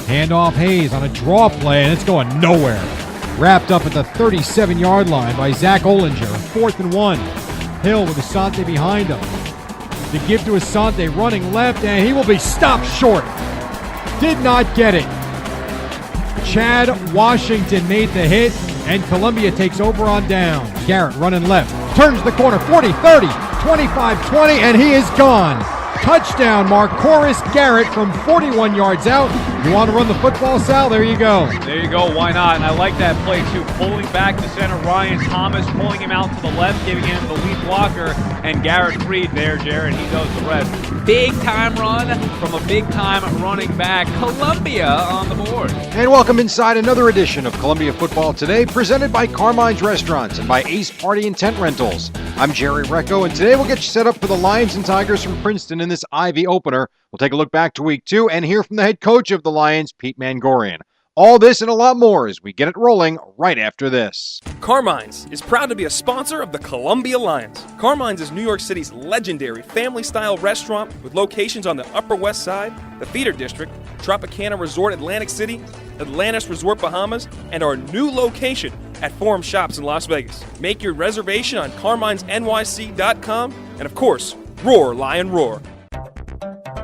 Handoff Hayes on a draw play, and it's going nowhere. Wrapped up at the 37-yard line by Zach Olinger. 4th and 1. Hill with Asante behind him. The give to Asante running left, and he will be stopped short. Did not get it. Chad Washington made the hit, and Columbia takes over on down. Garrett running left. Turns the corner. 40, 30, 25, 20, and he is gone. Touchdown, Marcoris Garrett from 41 yards out. You want to run the football, Sal? There you go. There you go. Why not? And I like that play, too. Pulling back to center, Ryan Thomas, pulling him out to the left, giving him the lead blocker, and Garrett Freed there, Jared. He does the rest. Big-time run from a big-time running back. Columbia on the board. And welcome inside another edition of Columbia Football Today, presented by Carmine's Restaurants and by Ace Party and Tent Rentals. I'm Jerry Recco, and today we'll get you set up for the Lions and Tigers from Princeton in this Ivy opener. We'll take a look back to week 2 and hear from the head coach of the Lions, Pete Mangorian. All this and a lot more as we get it rolling right after this. Carmine's is proud to be a sponsor of the Columbia Lions. Carmine's is New York City's legendary family-style restaurant with locations on the Upper West Side, the Theater District, Tropicana Resort Atlantic City, Atlantis Resort Bahamas, and our new location at Forum Shops in Las Vegas. Make your reservation on carminesnyc.com, and of course, roar, Lion, roar.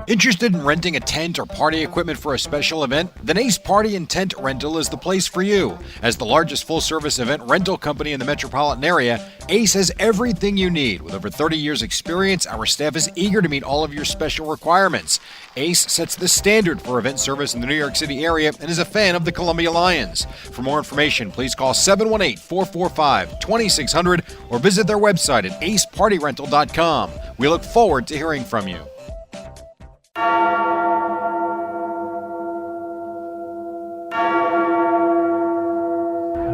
Interested in renting a tent or party equipment for a special event? Then Ace Party and Tent Rental is the place for you. As the largest full-service event rental company in the metropolitan area, Ace has everything you need. With over 30 years' experience, our staff is eager to meet all of your special requirements. Ace sets the standard for event service in the New York City area and is a fan of the Columbia Lions. For more information, please call 718-445-2600 or visit their website at acepartyrental.com. We look forward to hearing from you.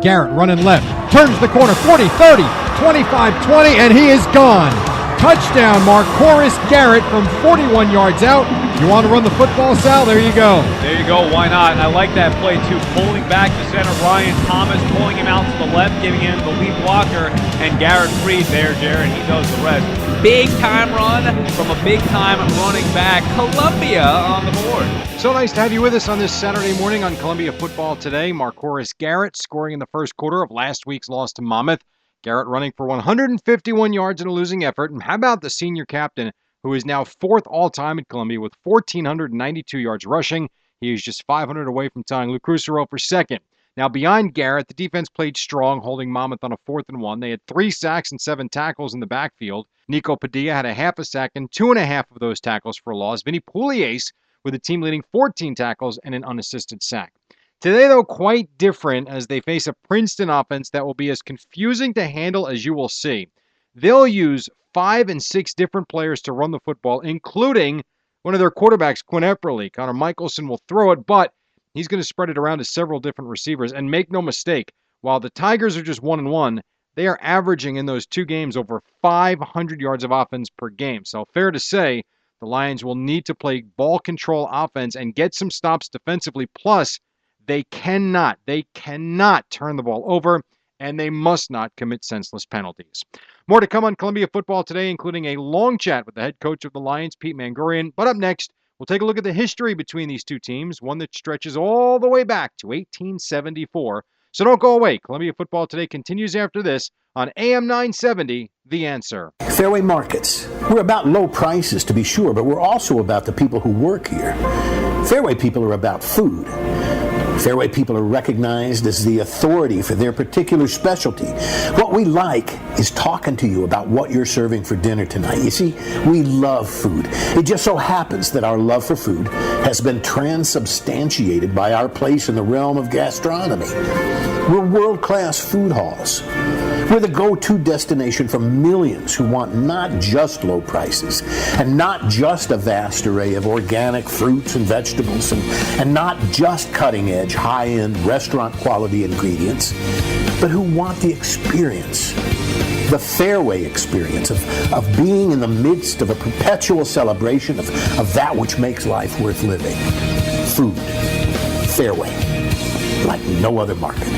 Garrett running left. Turns the corner. 40, 30, 25, 20, and he is gone. Touchdown, Marcoris Garrett from 41 yards out. You want to run the football, Sal? There you go. There you go. Why not? And I like that play, too. Pulling back to center, Ryan Thomas, pulling him out to the left, giving him the lead blocker, and Garrett Freed there, Jared. He does the rest. Big-time run from a big-time running back. Columbia on the board. So nice to have you with us on this Saturday morning on Columbia Football Today. Marcoris Garrett scoring in the first quarter of last week's loss to Monmouth. Garrett running for 151 yards in a losing effort. And how about the senior captain, who is now 4th all-time at Columbia with 1,492 yards rushing. He is just 500 away from tying Lou Crucero for 2nd. Now, behind Garrett, the defense played strong, holding Monmouth on a 4th and 1. They had 3 sacks and 7 tackles in the backfield. Nico Padilla had a half a sack and 2.5 of those tackles for a loss. Vinny Pugliese with the team leading 14 tackles and an unassisted sack. Today, though, quite different as they face a Princeton offense that will be as confusing to handle as you will see. They'll use 5 and 6 different players to run the football, including one of their quarterbacks, Quinn Epperly. Connor Michelson will throw it, but he's going to spread it around to several different receivers. And make no mistake, while the Tigers are just 1-1, they are averaging in those 2 games over 500 yards of offense per game. So fair to say, the Lions will need to play ball control offense and get some stops defensively. Plus, they cannot turn the ball over, and they must not commit senseless penalties. More to come on Columbia Football Today, including a long chat with the head coach of the Lions, Pete Mangorian. But up next, we'll take a look at the history between these two teams, one that stretches all the way back to 1874. So don't go away. Columbia Football Today continues after this on AM 970, The Answer. Fairway Markets. We're about low prices, to be sure, but we're also about the people who work here. Fairway people are about food. Fairway people are recognized as the authority for their particular specialty. What we like is talking to you about what you're serving for dinner tonight. You see, we love food. It just so happens that our love for food has been transubstantiated by our place in the realm of gastronomy. We're world-class food halls. We're the go-to destination for millions who want not just low prices and not just a vast array of organic fruits and vegetables and not just cutting-edge, high-end, restaurant-quality ingredients, but who want the experience, the Fairway experience of being in the midst of a perpetual celebration of that which makes life worth living. Food. Fairway. Like no other market.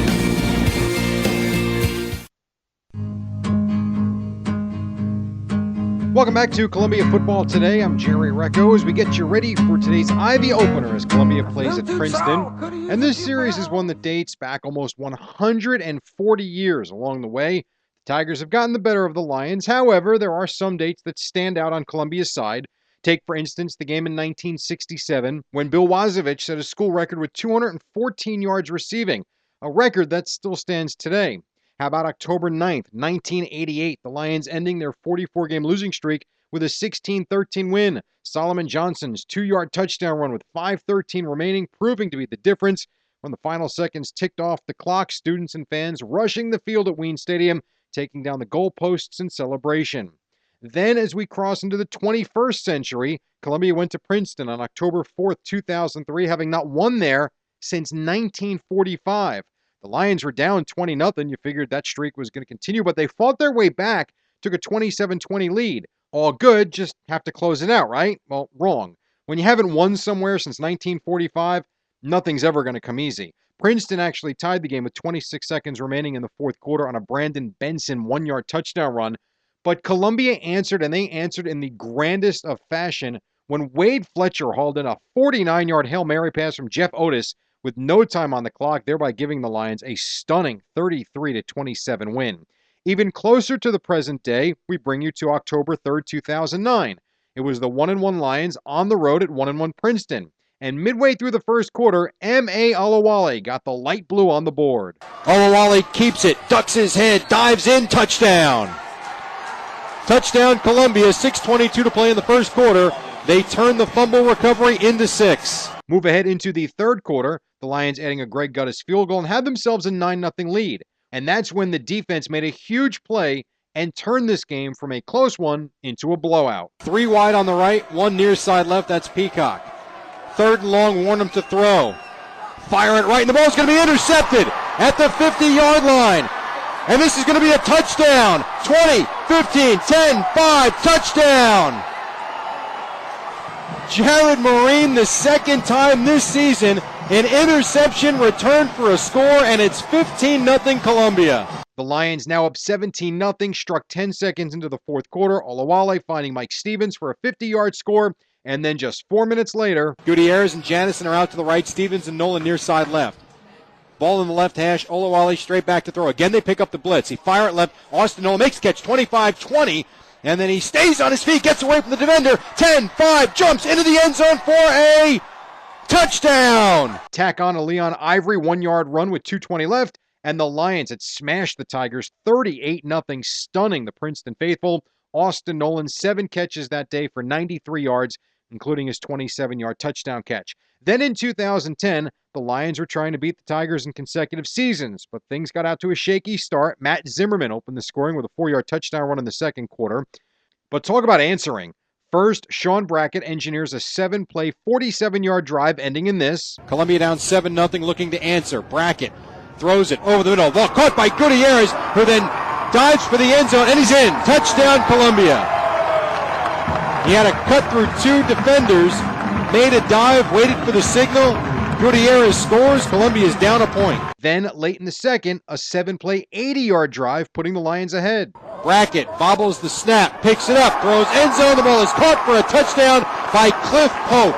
Welcome back to Columbia Football Today. I'm Jerry Recco as we get you ready for today's Ivy opener as Columbia plays at Princeton. And this series is one that dates back almost 140 years. Along the way, the Tigers have gotten the better of the Lions. However, there are some dates that stand out on Columbia's side. Take, for instance, the game in 1967 when Bill Wazovich set a school record with 214 yards receiving, a record that still stands today. How about October 9th, 1988, the Lions ending their 44-game losing streak with a 16-13 win. Solomon Johnson's 2-yard touchdown run with 5:13 remaining, proving to be the difference when the final seconds ticked off the clock. Students and fans rushing the field at Wien Stadium, taking down the goalposts in celebration. Then, as we cross into the 21st century, Columbia went to Princeton on October 4th, 2003, having not won there since 1945. The Lions were down 20-0. You figured that streak was going to continue, but they fought their way back, took a 27-20 lead. All good, just have to close it out, right? Well, wrong. When you haven't won somewhere since 1945, nothing's ever going to come easy. Princeton actually tied the game with 26 seconds remaining in the fourth quarter on a Brandon Benson 1-yard touchdown run. But Columbia answered, and they answered in the grandest of fashion when Wade Fletcher hauled in a 49-yard Hail Mary pass from Jeff Otis with no time on the clock, thereby giving the Lions a stunning 33-27 win. Even closer to the present day, we bring you to October 3rd, 2009. It was the 1-1 Lions on the road at 1-1 Princeton. And midway through the first quarter, M.A. Olawale got the light blue on the board. Olawale keeps it, ducks his head, dives in, touchdown. Touchdown Columbia, 6:22 to play in the first quarter. They turn the fumble recovery into 6. Move ahead into the third quarter, the Lions adding a Greg Guttis field goal and had themselves a 9-0 lead. And that's when the defense made a huge play and turned this game from a close one into a blowout. 3 wide on the right, 1 near side left, that's Peacock. 3rd and long, warn him to throw. Fire it right, and the ball's going to be intercepted at the 50-yard line. And this is going to be a touchdown. 20, 15, 10, 5, touchdown. Jared Marine, the second time this season, an interception returned for a score, and it's 15-0 Columbia. The Lions now up 17-0, struck 10 seconds into the fourth quarter. Olawale finding Mike Stevens for a 50-yard score, and then just 4 minutes later, Gutierrez and Janison are out to the right, Stevens and Nolan near side left. Ball in the left hash, Olawale straight back to throw. Again, they pick up the blitz. He fire it left, Austin Nolan makes the catch, 25-20, and then he stays on his feet, gets away from the defender, 10-5, jumps into the end zone for a touchdown! Tack on a Leon Ivory 1-yard run with 2:20 left, and the Lions had smashed the Tigers 38-0, stunning the Princeton faithful. Austin Nolan, 7 catches that day for 93 yards, including his 27-yard touchdown catch. Then in 2010, the Lions were trying to beat the Tigers in consecutive seasons, but things got out to a shaky start. Matt Zimmerman opened the scoring with a 4-yard touchdown run in the second quarter. But talk about answering. First, Sean Brackett engineers a 7-play, 47-yard drive ending in this. Columbia down 7-0, looking to answer. Brackett throws it over the middle. Ball caught by Gutierrez, who then dives for the end zone, and he's in. Touchdown, Columbia. He had to cut through 2 defenders, made a dive, waited for the signal. Gutierrez scores. Columbia's down a point. Then, late in the second, a 7-play, 80-yard drive, putting the Lions ahead. Brackett bobbles the snap, picks it up, throws end zone. The ball is caught for a touchdown by Cliff Pope.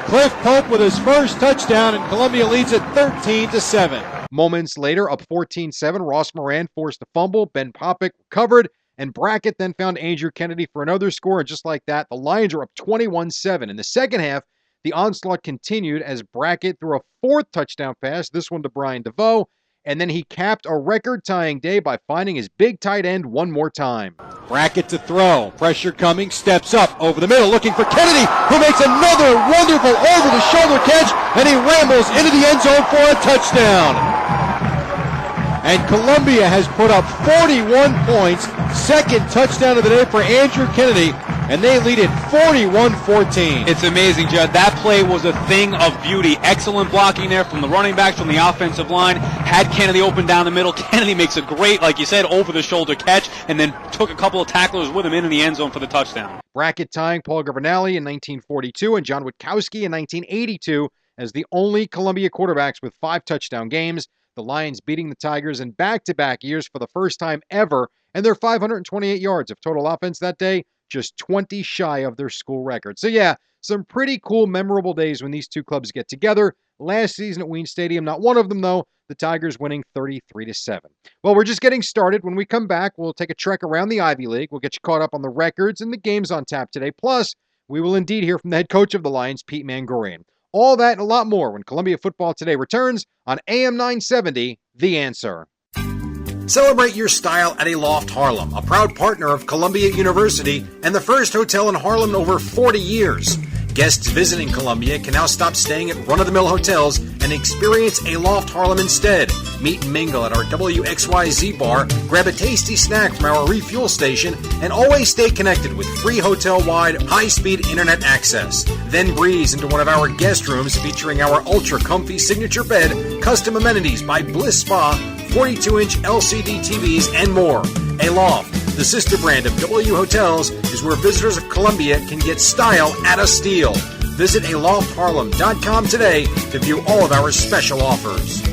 Cliff Pope with his first touchdown, and Columbia leads it 13-7. Moments later, up 14-7, Ross Moran forced a fumble. Ben Popick recovered, and Brackett then found Andrew Kennedy for another score, and just like that, the Lions are up 21-7. In the second half, the onslaught continued as Brackett threw a 4th touchdown pass, this one to Brian DeVoe, and then he capped a record-tying day by finding his big tight end one more time. Brackett to throw, pressure coming, steps up over the middle, looking for Kennedy, who makes another wonderful over-the-shoulder catch, and he rambles into the end zone for a touchdown. And Columbia has put up 41 points, second touchdown of the day for Andrew Kennedy, and they lead it 41-14. It's amazing, Judd. That play was a thing of beauty. Excellent blocking there from the running backs, from the offensive line. Had Kennedy open down the middle. Kennedy makes a great, like you said, over-the-shoulder catch, and then took a couple of tacklers with him into the end zone for the touchdown. Brackett tying Paul Governale in 1942 and John Witkowski in 1982 as the only Columbia quarterbacks with 5 touchdown games. the Lions beating the Tigers in back-to-back years for the first time ever, and their 528 yards of total offense that day, just 20 shy of their school record. So yeah, some pretty cool, memorable days when these two clubs get together. Last season at Wayne Stadium, not one of them though, the Tigers winning 33-7. Well, we're just getting started. When we come back, we'll take a trek around the Ivy League. We'll get you caught up on the records and the games on tap today. Plus, we will indeed hear from the head coach of the Lions, Pete Mangorian. All that and a lot more when Columbia Football Today returns on AM 970, The Answer. Celebrate your style at Aloft Harlem, a proud partner of Columbia University and the first hotel in Harlem in over 40 years. Guests visiting Columbia can now stop staying at run-of-the-mill hotels and experience Aloft Harlem instead. Meet and mingle at our WXYZ bar, grab a tasty snack from our refuel station, and always stay connected with free hotel-wide, high-speed internet access. Then breeze into one of our guest rooms featuring our ultra-comfy signature bed, custom amenities by Bliss Spa, 42-inch LCD TVs, and more. Aloft, the sister brand of W Hotels, is where visitors of Columbia can get style at a steal. Visit aloftharlem.com today to view all of our special offers.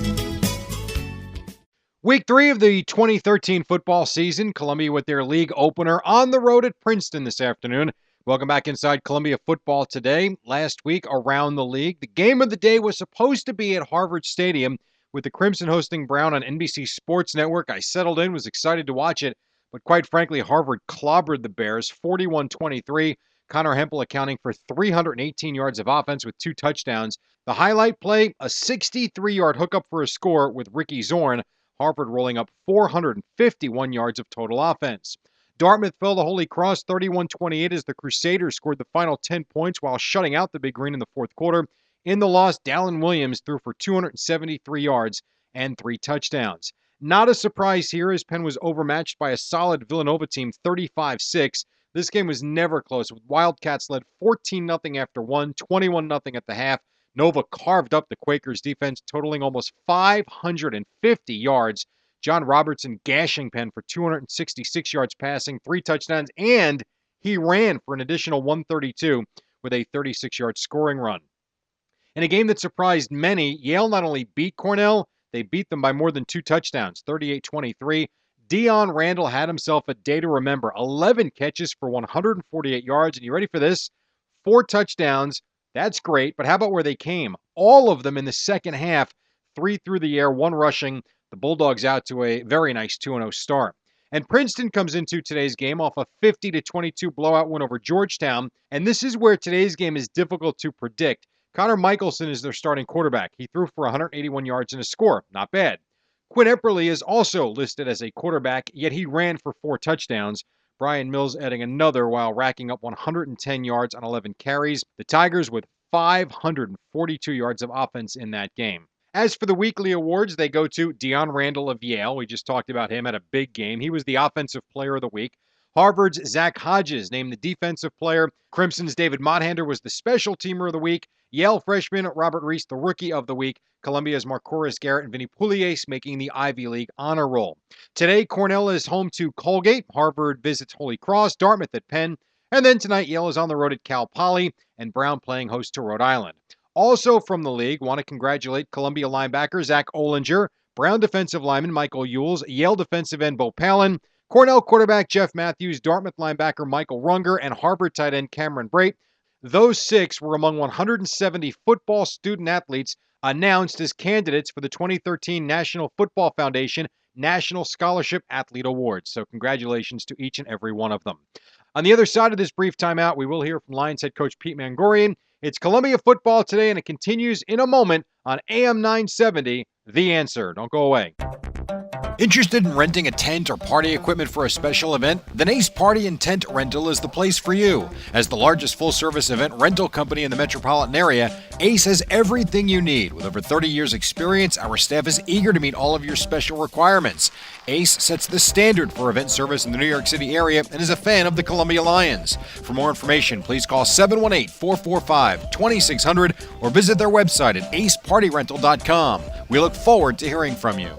Week 3 of the 2013 football season, Columbia with their league opener on the road at Princeton this afternoon. Welcome back inside Columbia Football Today. Last week around the league, the game of the day was supposed to be at Harvard Stadium, with the Crimson hosting Brown on NBC Sports Network. I settled in, was excited to watch it, but quite frankly, Harvard clobbered the Bears 41-23. Connor Hempel accounting for 318 yards of offense with 2 touchdowns. The highlight play, a 63-yard hookup for a score with Ricky Zorn. Harvard rolling up 451 yards of total offense. Dartmouth fell to Holy Cross 31-28 as the Crusaders scored the final 10 points while shutting out the Big Green in the fourth quarter. In the loss, Dallin Williams threw for 273 yards and 3 touchdowns. Not a surprise here as Penn was overmatched by a solid Villanova team 35-6. This game was never close, with Wildcats led 14-0 after 1, 21-0 at the half. Nova carved up the Quakers defense, totaling almost 550 yards. John Robertson gashing Penn for 266 yards passing, 3 touchdowns, and he ran for an additional 132 with a 36-yard scoring run. In a game that surprised many, Yale not only beat Cornell, they beat them by more than 2 touchdowns, 38-23. Dion Randall had himself a day to remember, 11 catches for 148 yards, and you ready for this? 4 touchdowns. That's great, but how about where they came? All of them in the second half, 3 through the air, 1 rushing. The Bulldogs out to a very nice 2-0 start. And Princeton comes into today's game off a 50-22 blowout win over Georgetown, and this is where today's game is difficult to predict. Connor Michelson is their starting quarterback. He threw for 181 yards and a score. Not bad. Quinn Epperly is also listed as a quarterback, yet he ran for 4 touchdowns. Brian Mills adding another while racking up 110 yards on 11 carries. The Tigers with 542 yards of offense in that game. As for the weekly awards, they go to Dion Randall of Yale. We just talked about him at a big game. He was the Offensive Player of the Week. Harvard's Zach Hodges named the Defensive Player. Crimson's David Modhander was the Special Teamer of the Week. Yale freshman Robert Reese, the Rookie of the Week. Columbia's Marcoris Garrett and Vinny Pugliese making the Ivy League honor roll. Today, Cornell is home to Colgate. Harvard visits Holy Cross. Dartmouth at Penn. And then tonight, Yale is on the road at Cal Poly, and Brown playing host to Rhode Island. Also from the league, want to congratulate Columbia linebacker Zach Olinger, Brown defensive lineman Michael Ewells, Yale defensive end Bo Palin, Cornell quarterback Jeff Matthews, Dartmouth linebacker Michael Runger, and Harvard tight end Cameron Brate. Those 6 were among 170 football student athletes announced as candidates for the 2013 National Football Foundation National Scholarship Athlete Awards. So congratulations to each and every one of them. On the other side of this brief timeout, we will hear from Lions head coach Pete Mangorian. It's Columbia Football Today, and it continues in a moment on AM 970, The Answer. Don't go away. Interested in renting a tent or party equipment for a special event? Then Ace Party and Tent Rental is the place for you. As the largest full-service event rental company in the metropolitan area, Ace has everything you need. With over 30 years' experience, our staff is eager to meet all of your special requirements. Ace sets the standard for event service in the New York City area and is a fan of the Columbia Lions. For more information, please call 718-445-2600 or visit their website at acepartyrental.com. We look forward to hearing from you.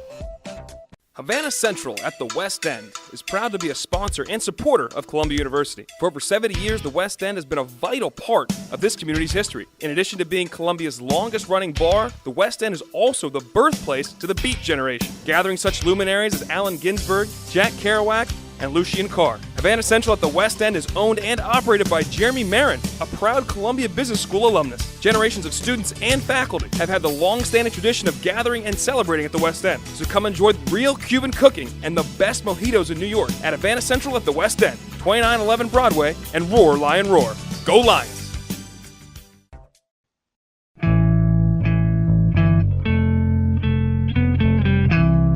Havana Central at the West End is proud to be a sponsor and supporter of Columbia University. For over 70 years, the West End has been a vital part of this community's history. In addition to being Columbia's longest-running bar, the West End is also the birthplace to the Beat generation, gathering such luminaries as Allen Ginsberg, Jack Kerouac, and Lucien Carr. Havana Central at the West End is owned and operated by Jeremy Marin, a proud Columbia Business School alumnus. Generations of students and faculty have had the long-standing tradition of gathering and celebrating at the West End. So come enjoy real Cuban cooking and the best mojitos in New York at Havana Central at the West End, 2911 Broadway, and roar, Lion, roar. Go Lions!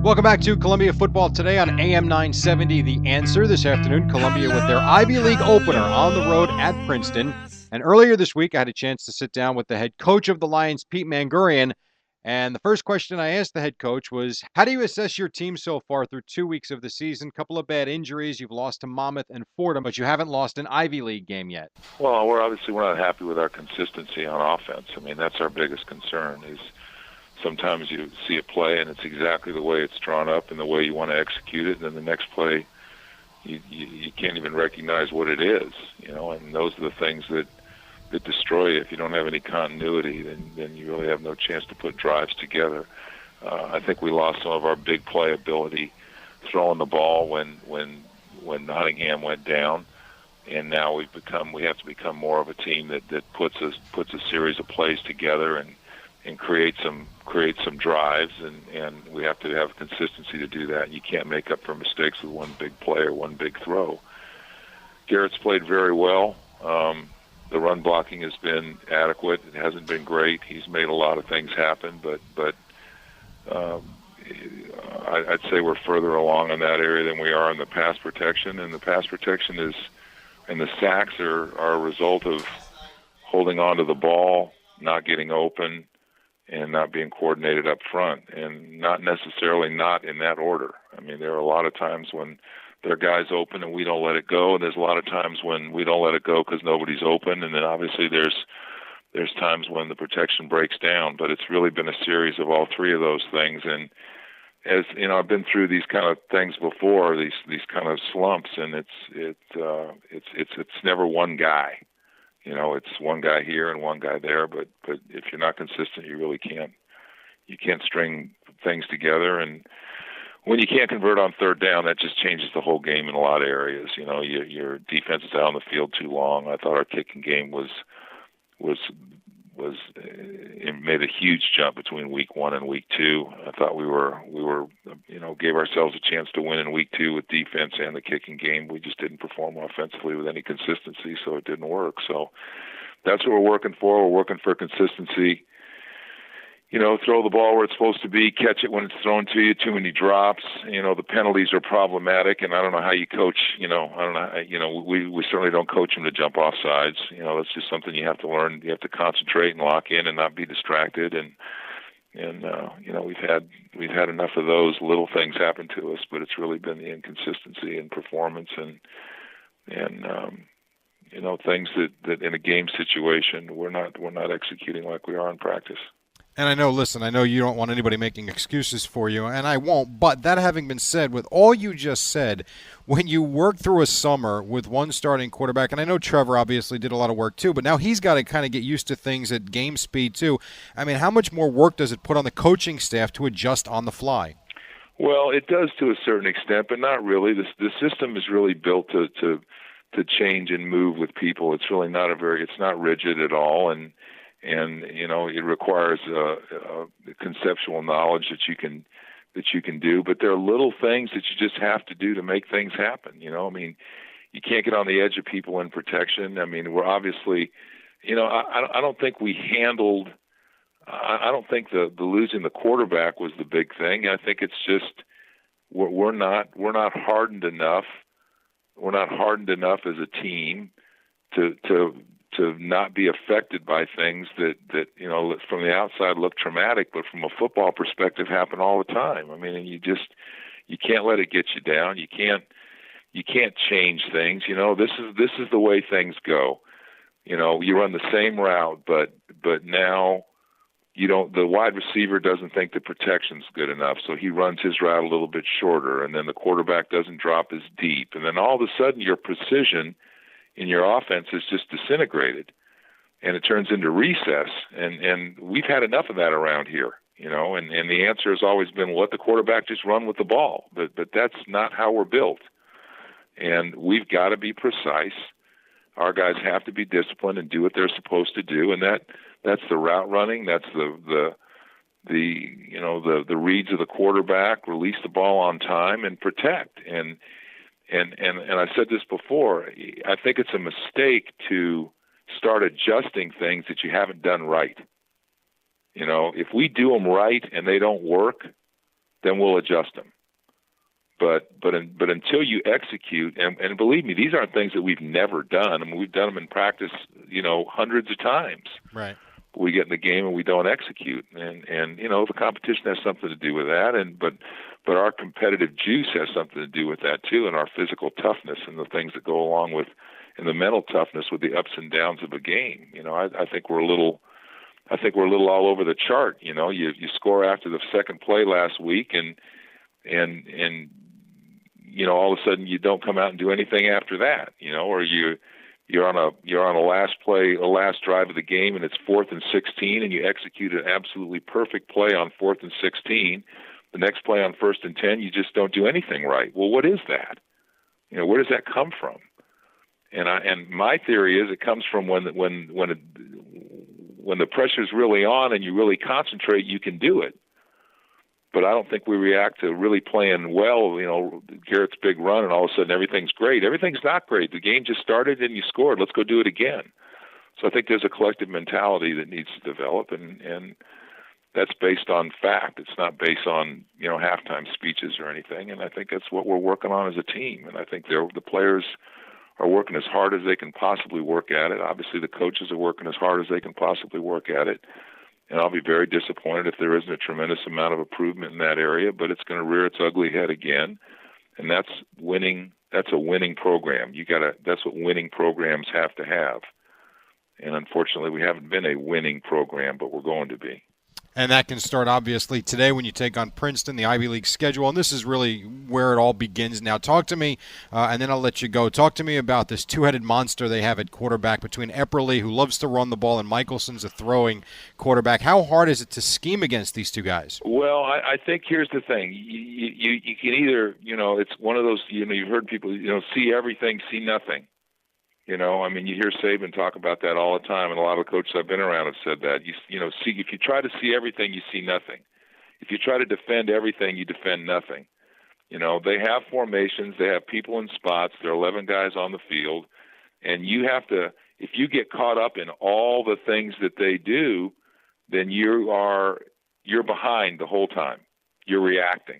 Welcome back to Columbia Football Today on AM 970. The Answer this afternoon, Columbia with their Ivy League opener on the road at Princeton. And earlier this week, I had a chance to sit down with the head coach of the Lions, Pete Mangurian. And the first question I asked the head coach was, how do you assess your team so far through 2 weeks of the season? Couple of bad injuries. You've lost to Monmouth and Fordham, but you haven't lost an Ivy League game yet. Well, we're not happy with our consistency on offense. I mean, that's our biggest concern is sometimes you see a play and it's exactly the way it's drawn up and the way you want to execute it, and then the next play you can't even recognize what it is, and those are the things that destroy you. If you don't have any continuity, then you really have no chance to put drives together. I think we lost some of our big play ability throwing the ball when Nottingham went down, and now we have to become more of a team that puts a series of plays together and create some drives, and we have to have consistency to do that. You can't make up for mistakes with one big play or one big throw. Garrett's played very well. The run blocking has been adequate. It hasn't been great. He's made a lot of things happen, but I'd say we're further along in that area than we are in the pass protection. And the pass protection and the sacks are a result of holding on to the ball, not getting open, and not being coordinated up front, and not necessarily not in that order. I mean, there are a lot of times when there are guys open and we don't let it go, and there's a lot of times when we don't let it go because nobody's open, and then obviously there's times when the protection breaks down. But it's really been a series of all three of those things, and as you know, I've been through these kind of things before, these kind of slumps, and it's never one guy. It's one guy here and one guy there, but if you're not consistent, you really can't string things together. And when you can't convert on third down, that just changes the whole game in a lot of areas. Your defense is out on the field too long. I thought our kicking game it made a huge jump between week 1 and week 2. I thought we were gave ourselves a chance to win in week 2 with defense and the kicking game. We just didn't perform offensively with any consistency, so it didn't work. So that's what we're working for. We're working for consistency. Throw the ball where it's supposed to be, catch it when it's thrown to you, too many drops. The penalties are problematic, and I don't know how you coach, I don't know, we certainly don't coach them to jump off sides. That's just something you have to learn. You have to concentrate and lock in and not be distracted. And we've had enough of those little things happen to us, but it's really been the inconsistency in performance and things that in a game situation we're not executing like we are in practice. And I know you don't want anybody making excuses for you, and I won't, but that having been said, with all you just said, when you work through a summer with one starting quarterback, and I know Trevor obviously did a lot of work too, but now he's got to kind of get used to things at game speed too. I mean, how much more work does it put on the coaching staff to adjust on the fly? Well, it does to a certain extent, but not really. The system is really built to change and move with people. It's really it's not rigid at all, and it requires conceptual knowledge that you can do. But there are little things that you just have to do to make things happen. I mean, you can't get on the edge of people in protection. I mean, we're obviously, I don't think we handled. I don't think the losing the quarterback was the big thing. I think it's just we're not hardened enough. We're not hardened enough as a team to not be affected by things that from the outside look traumatic, but from a football perspective happen all the time. I mean, you can't let it get you down. You can't change things. This is the way things go. You run the same route, but now the wide receiver doesn't think the protection's good enough, so he runs his route a little bit shorter, and then the quarterback doesn't drop as deep. And then all of a sudden your precision in your offense is just disintegrated, and it turns into recess. And we've had enough of that around here, and the answer has always been, let the quarterback just run with the ball. But that's not how we're built. And we've got to be precise. Our guys have to be disciplined and do what they're supposed to do, and that's the route running. That's the reads of the quarterback, release the ball on time, and protect. And I said this before. I think it's a mistake to start adjusting things that you haven't done right. If we do them right and they don't work, then we'll adjust them. But until you execute, and believe me, these aren't things that we've never done. I mean, we've done them in practice, hundreds of times. Right. We get in the game and we don't execute, and the competition has something to do with that, but our competitive juice has something to do with that too, and our physical toughness and the things that go along with, and the mental toughness with the ups and downs of a game. I think we're a little all over the chart. You score after the second play last week, and all of a sudden you don't come out and do anything after that, or you're on a last drive of the game, and it's 4th and 16, and you execute an absolutely perfect play on 4th and 16. The next play on 1st and 10, you just don't do anything right. Well, what is that? Where does that come from? And my theory is it comes from when the pressure's really on and you really concentrate, you can do it. But I don't think we react to really playing well, Garrett's big run, and all of a sudden everything's great. Everything's not great. The game just started and you scored. Let's go do it again. So I think there's a collective mentality that needs to develop, and that's based on fact. It's not based on, halftime speeches or anything. And I think that's what we're working on as a team. And I think the players are working as hard as they can possibly work at it. Obviously, the coaches are working as hard as they can possibly work at it. And I'll be very disappointed if there isn't a tremendous amount of improvement in that area, but it's going to rear its ugly head again. And that's winning. That's a winning program. That's what winning programs have to have. And unfortunately, we haven't been a winning program, but we're going to be. And that can start, obviously, today when you take on Princeton, the Ivy League schedule. And this is really where it all begins. Now, talk to me, and then I'll let you go. Talk to me about this two-headed monster they have at quarterback between Epperly, who loves to run the ball, and Michelson's a throwing quarterback. How hard is it to scheme against these two guys? Well, I think here's the thing. You can either, it's one of those, you've heard people, see everything, see nothing. You hear Saban talk about that all the time, and a lot of coaches I've been around have said that. See, if you try to see everything, you see nothing. If you try to defend everything, you defend nothing. They have formations, they have people in spots, there are 11 guys on the field, and you have to, if you get caught up in all the things that they do, then you're behind the whole time. You're reacting.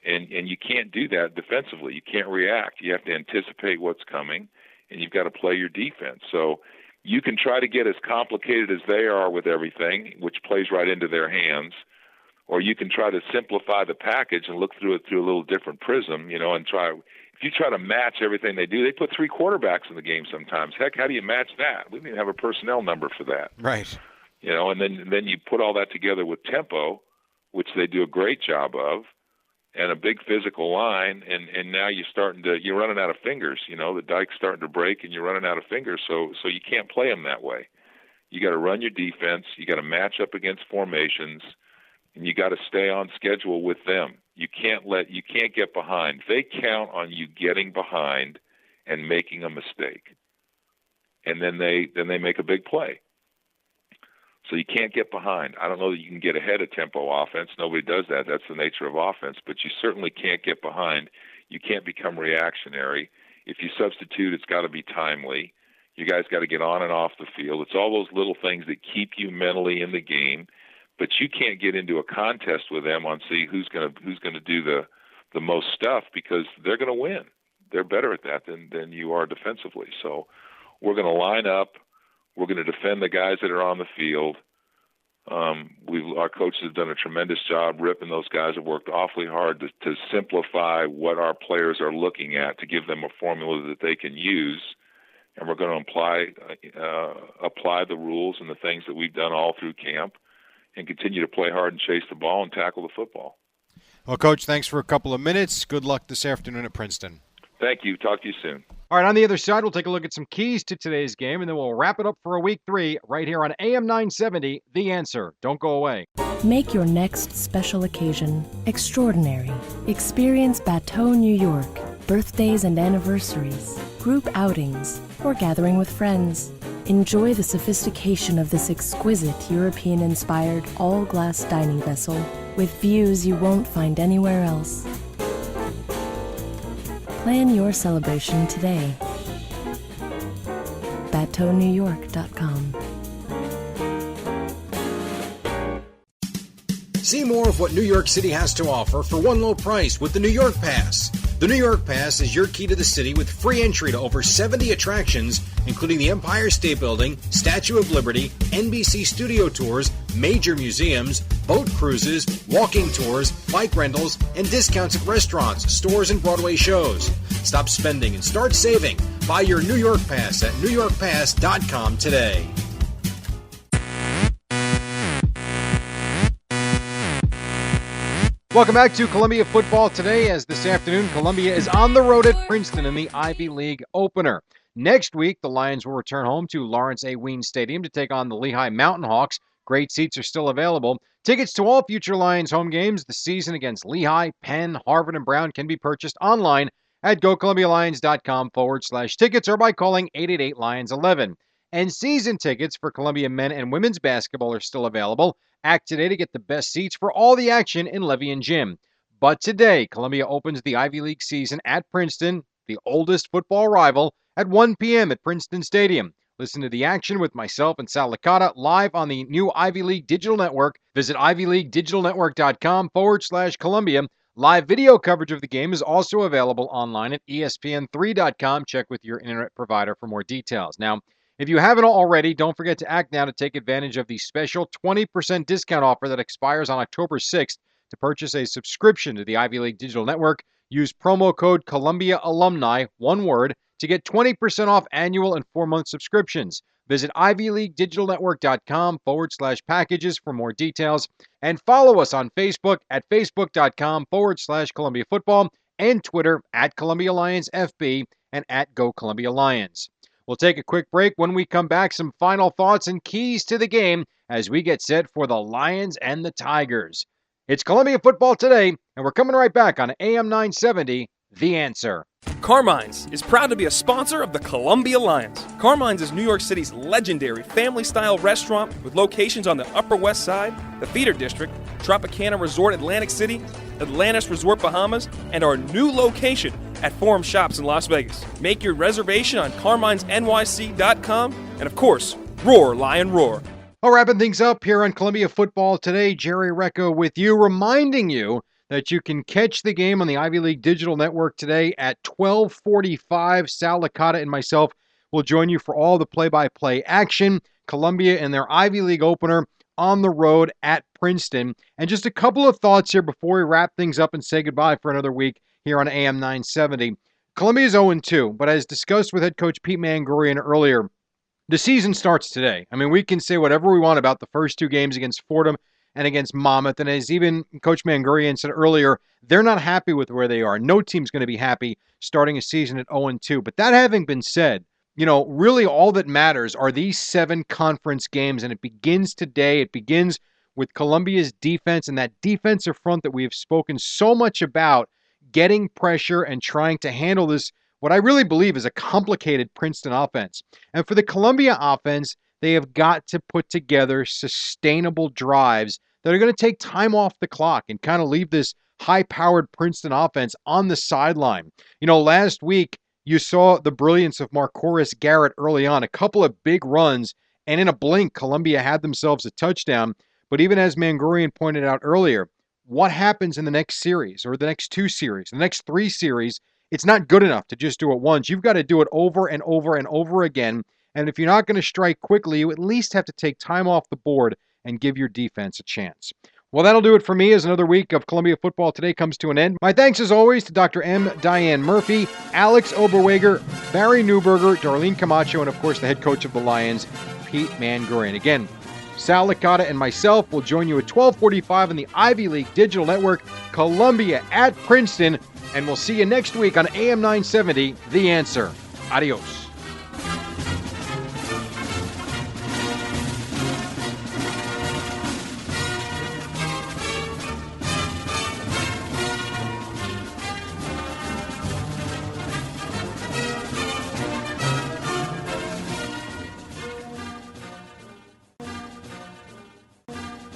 And you can't do that defensively. You can't react. You have to anticipate what's coming, and you've got to play your defense. So you can try to get as complicated as they are with everything, which plays right into their hands, or you can try to simplify the package and look through it through a little different prism, and try. If you try to match everything they do, they put 3 quarterbacks in the game sometimes. Heck, how do you match that? We didn't even have a personnel number for that. Right. And then you put all that together with tempo, which they do a great job of, and a big physical line, and now you're running out of fingers. The dike's starting to break, and you're running out of fingers. So you can't play them that way. You got to run your defense. You got to match up against formations, and you got to stay on schedule with them. You can't get behind. They count on you getting behind and making a mistake, and then they make a big play. So you can't get behind. I don't know that you can get ahead of tempo offense. Nobody does that. That's the nature of offense. But you certainly can't get behind. You can't become reactionary. If you substitute, it's got to be timely. You guys got to get on and off the field. It's all those little things that keep you mentally in the game. But you can't get into a contest with them on see who's going to do the most stuff, because they're going to win. They're better at that than you are defensively. So we're going to line up. We're going to defend the guys that are on the field. Our coaches have done a tremendous job. Rip and those guys have worked awfully hard to simplify what our players are looking at, to give them a formula that they can use. And we're going to apply the rules and the things that we've done all through camp. continue to play hard and chase the ball and tackle the football. Well, Coach, thanks for a couple of minutes. Good luck this afternoon at Princeton. Thank you. Talk to you soon. All right, on the other side, we'll take a look at some keys to today's game, and then we'll wrap it up for a week 3 right here on AM 970, The Answer. Don't go away. Make your next special occasion extraordinary. Experience Bateau, New York. Birthdays and anniversaries, group outings, or gathering with friends. Enjoy the sophistication of this exquisite European-inspired all-glass dining vessel with views you won't find anywhere else. Plan your celebration today. BateauNewYork.com. See more of what New York City has to offer for one low price with the New York Pass. The New York Pass is your key to the city with free entry to over 70 attractions, including the Empire State Building, Statue of Liberty, NBC studio tours, major museums, boat cruises, walking tours, bike rentals, and discounts at restaurants, stores, and Broadway shows. Stop spending and start saving. Buy your New York Pass at NewYorkPass.com today. Welcome back to Columbia Football Today, as this afternoon Columbia is on the road at Princeton in the Ivy League opener. Next week, the Lions will return home to Lawrence A. Ween Stadium to take on the Lehigh Mountain Hawks. Great seats are still available. Tickets to all future Lions home games this season against Lehigh, Penn, Harvard, and Brown can be purchased online at GoColumbiaLions.com/tickets or by calling 888-LIONS-11. And season tickets for Columbia men and women's basketball are still available. Act today to get the best seats for all the action in Levy and Gym. But today, Columbia opens the Ivy League season at Princeton, the oldest football rival, at 1 p.m. at Princeton Stadium. Listen to the action with myself and Sal Licata live on the new Ivy League Digital Network. Visit ivyleaguedigitalnetwork.com/Columbia. Live video coverage of the game is also available online at ESPN3.com. Check with your internet provider for more details. Now, if you haven't already, don't forget to act now to take advantage of the special 20% discount offer that expires on October 6th. To purchase a subscription to the Ivy League Digital Network, use promo code Columbia Alumni, one word, to get 20% off annual and 4-month subscriptions. Visit ivyleaguedigitalnetwork.com/packages for more details. And follow us on Facebook at facebook.com/Columbia Football and Twitter at Columbia Lions FB and at Go Columbia Lions. We'll take a quick break. When we come back, some final thoughts and keys to the game as we get set for the Lions and the Tigers. It's Columbia Football Today, and we're coming right back on AM 970, The Answer. Carmine's is proud to be a sponsor of the Columbia Lions. Carmine's is New York City's legendary family-style restaurant with locations on the Upper West Side, the Theater District, Tropicana Resort Atlantic City, Atlantis Resort Bahamas, and our new location at Forum Shops in Las Vegas. Make your reservation on carminesnyc.com, and of course, roar, Lion, roar. Well, wrapping things up here on Columbia Football Today, Jerry Recco with you, reminding you that you can catch the game on the Ivy League Digital Network today at 12:45. Sal Licata and myself will join you for all the play-by-play action. Columbia and their Ivy League opener on the road at Princeton. And just a couple of thoughts here before we wrap things up and say goodbye for another week here on AM 970. Columbia is 0-2, but as discussed with head coach Pete Mangurian earlier, the season starts today. I mean, we can say whatever we want about the first 2 games against Fordham and against Monmouth. And as even Coach Mangurian said earlier, they're not happy with where they are. No team's going to be happy starting a season at 0-2. But that having been said, you know, really all that matters are these 7 conference games, and it begins today. It begins with Columbia's defense and that defensive front that we have spoken so much about, getting pressure and trying to handle this, what I really believe is a complicated Princeton offense. And for the Columbia offense, they have got to put together sustainable drives that are going to take time off the clock and kind of leave this high-powered Princeton offense on the sideline. You know, last week, you saw the brilliance of Marcoris Garrett early on, a couple of big runs, and in a blink, Columbia had themselves a touchdown. But even as Mangurian pointed out earlier, what happens in the next series or the next 2 series, the next 3 series, it's not good enough to just do it once. You've got to do it over and over and over again. And if you're not going to strike quickly, you at least have to take time off the board and give your defense a chance. Well, that'll do it for me as another week of Columbia Football Today comes to an end. My thanks, as always, to Dr. M. Diane Murphy, Alex Oberweger, Barry Newberger, Darlene Camacho, and, of course, the head coach of the Lions, Pete Mangurian. Again, Sal Licata and myself will join you at 12:45 on the Ivy League Digital Network, Columbia at Princeton, and we'll see you next week on AM 970, The Answer. Adios.